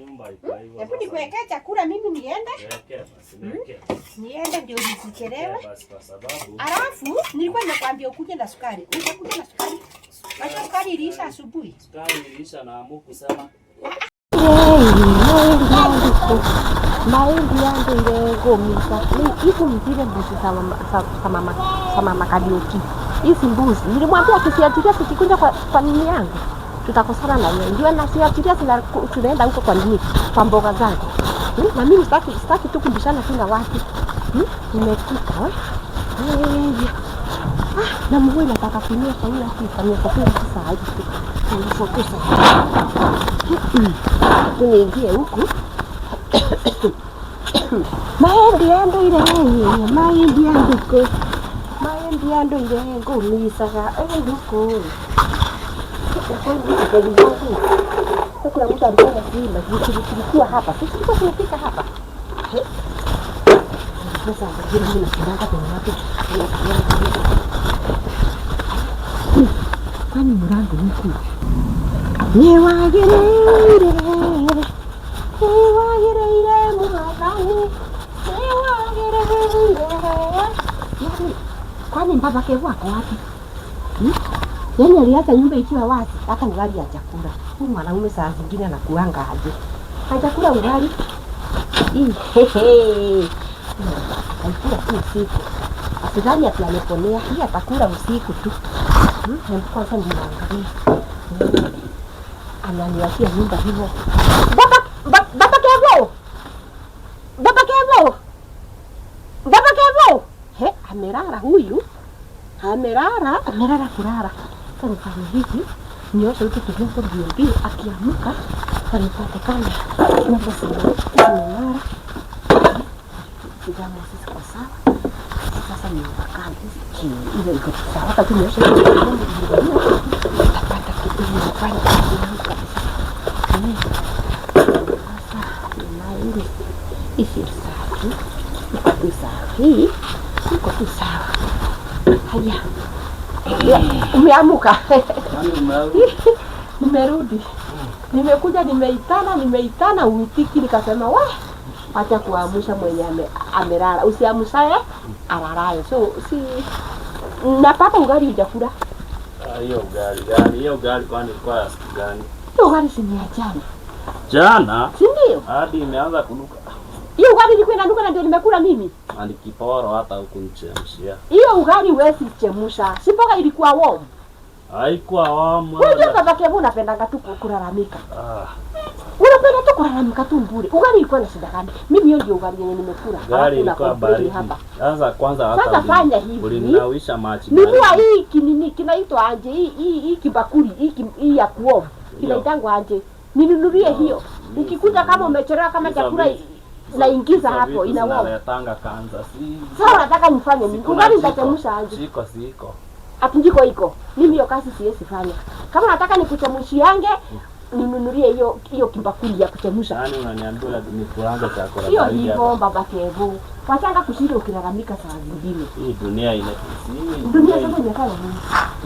nyumba iko hivyo. Hebu nikuwekee chakula mimi niende. Weke basi, weke. Niende ndio nisichelewe. Basi kwa sababu. Alafu nilikuwa nakwambia ukuje na sukari. Utakuja na sukari? Acha sukari iliisha asubuhi. Sukari iliisha na amuku sana. Mahindi yangu ile gomisa. Hizo mzile mbuzi za mama Kadioki. Hizi mbuzi nilimwambia tusiatilia tukikuja kwa nini yangu. Tutakosana na yeye. Ndio nasiatilia tunaenda huko kwa nini? Kwa mboga zangu. Na mimi sitaki tu kubishana tu na watu. Nimekuta wewe. Na mvua inataka kunyesha hii afanye kwa sasa hivi. Tunafokusa. Tunaingia huku. Mahindi yangu ile ngomisa huko. Kuna mtu alikuwa anasema tulikuwa hapa. Sisi tunafika hapa. Sasa ndio tunataka kwa watu. Kwani mrango huku? Ni wagere mwanangu. Kwani baba kevu ako wapi? Yaani aliacha nyumba ikiwa wazi, hata ugali ya chakula. Huyu mwanaume saa zingine anakuanga aje. Hajakula ugali. Alikula tu usiku. Asidhani ati ameponea, hii atakula usiku tu. Kwanza niangalie. Ananiachia nyumba hivyo. Baba Kevo! Amelala huyu. Amelala kulala. Sasa nifanye hivi. Nioshe huko kidogo ndio akiamka anipate kama amelala. Kijana sisi kwa sawa. Sasa ni wakati ile iko sawa. Hata nioshe huko kidogo ndio tapata kitu nifanye kabisa. Iko tu sawa. Haya. Umeamuka? Nimerudi. Nimekuja nimeitana uitiki nikasema acha kuamsha mwenye amelala. Usiamshaye alalaye. So si napata ugali hujakula. Hiyo ugali kwani kwa siku gani? Hiyo ugali si ni jana. Jana? Si ndio? Hadi imeanza kunuka. Hiyo ugali ilikuwa inanuka na ndio nimekula mimi. Ani kiporo hata huku nichemshia. Hiyo ugali wewe sichemsha. Si mboga ilikuwa warm. Haikuwa warm. Wewe baba Kevu unapenda tu kulalamika. Unapenda tu kulalamika tu mbure. Ugali ilikuwa na shida gani? Mimi hiyo ndio ugali yenye nimekula. Ugali ilikuwa baridi hapa. Sasa kwanza hata sasa fanya hivi. Ulinawisha maji. Nunua hii kinini kinaitwa anje hii kibakuli hii ya kuom. Kinaitangwa anje. Ninunulie hiyo. Ukikuja kama umechelewa kama chakula naingiza hapo inaoa. Naletanga kanza. Sasa nataka nifanye nini? Ugali nitachemsha aje? Siko. Atujiko iko. Mimi hiyo kazi siwezi fanya. Kama nataka nikuchemshiange ninunulie hiyo kibakuli ya kuchemsha. Yaani unaniambia lazima nikuanze chakula. Hiyo hivyo baba Kevu. Wachanga kushinda ukilalamika saa zingine. Hii dunia inatisi. Dunia sasa inafanya nini?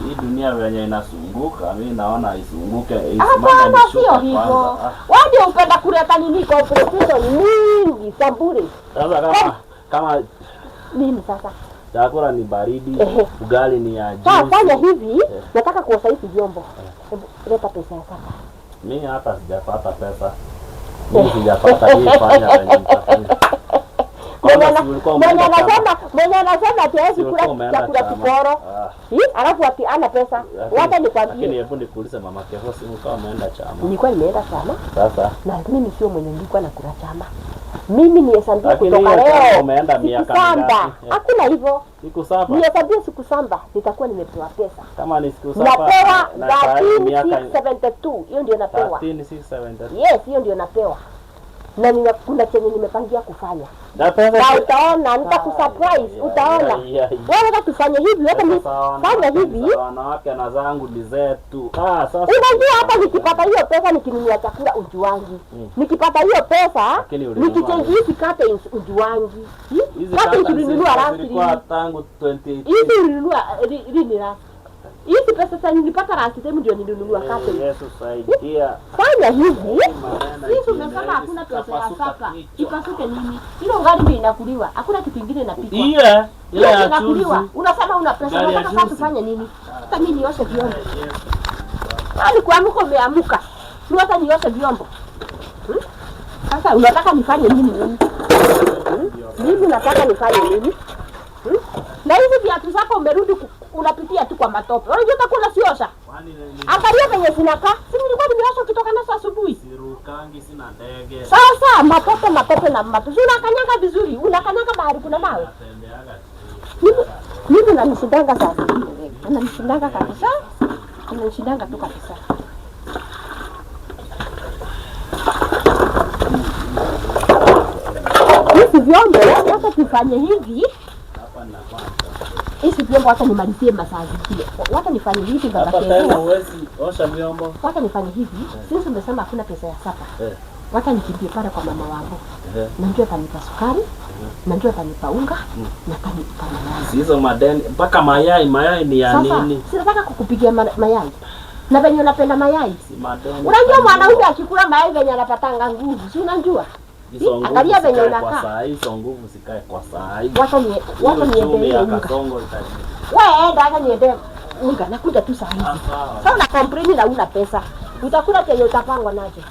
Hii dunia yenye inasunguka, mimi naona isunguke. Hapana, sio hivyo. Wewe upenda kuleta nini competition nyingi sabure. Sasa kama nini sasa? Chakula ni baridi, ugali ni ya juice. Sasa fanya hivi, nataka kuosha hivi vyombo. Leta pesa ya sasa. Mimi hata sijapata pesa. Mimi sijapata hii fanya yenye nitafanya. Mwenye anasema ati kula chakula kiporo. Alafu ati ana pesa. Wacha nikwambie. Lakini hebu nikuulize mama Kevo, si mkao umeenda chama? Nilikuwa nimeenda chama. Sasa na mimi sio mwenye nilikuwa nakula chama. Mimi nihesabu kutoka leo. Umeenda miaka mingapi? Hakuna hivyo. Siku 7. Nihesabu siku 7 nitakuwa nimepewa pesa. Kama ni siku 7. Napewa 13,672. Hiyo ndio napewa. 13,672. Yes, hiyo ndio napewa. Na kuna chenye nimepangia kufanya. Na pesa utaona nitakusurprise, utaona. Wewe unataka tufanye hivi, hata mimi fanya hivi. Wanawake na zangu ni zetu. Sasa unajua hata nikipata hiyo pesa nikinunua chakula ujuangi. Nikipata hiyo pesa nikichange hizi curtains ujuangi. Hizi curtains nilinunua last year. Tangu 20. Hizi nilinunua lini last? Hizi pesa sasa nilipata last time ndio nilinunua kate. Yesu saidia. Fanya hivi. Sisi umesema hakuna pesa ya sapa. Ipasuke nini? Hilo ngari ndio inakuliwa. Hakuna kitu kingine inapikwa. Ile ya inakuliwa. Unasema una pesa, unataka sasa tufanye nini? Hata mimi nioshe vyombo. Hali kuamka umeamka. Ni hata nioshe vyombo. Sasa unataka nifanye nini? Mimi nataka nifanye nini? Na hizi viatu zako umerudi unapitia tu kwa matope. Unajua utakula siosha. Angalia venye zinakaa. Si nilikuwa nimeosha kutoka naso asubuhi. Sirukangi sina ndege. Sasa matope na matope. Unakanyaga vizuri. Unakanyaga mahali kuna mawe. Mimi nanishindanga sasa. Nanishindanga kabisa. Nanishindanga tu kabisa. Hizi vyombo sasa tufanye hivi. Hizi vyombo hata nimalizie masaa zingine. Hata nifanye hivi baba Hapa tena huwezi osha vyombo. Hata nifanye hivi. Sisi tumesema hakuna pesa ya sapa. Hata nikimbie pale kwa mama wangu. Najua atanipa sukari, najua atanipa unga, na atanipa mayai. Hizo madeni mpaka mayai ni ya nini? Sasa nataka kukupigia mayai. Na venye unapenda mayai. Si madeni. Unajua mwanaume akikula mayai venye anapatanga nguvu. Si unajua? Angalia venye unakaa. Saa hizo nguvu sikae kwa saa hii. Wacha niendelee unga. Wewe enda hata niende unga nakuja tu saa hizi. Sasa una complain na una pesa. Utakula kenye utapangwa nacho.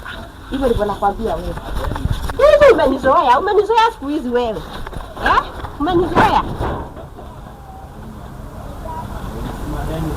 Hivyo ndivyo nakwambia wewe. Hivi umenizoea siku hizi wewe. Umenizoea. Madeni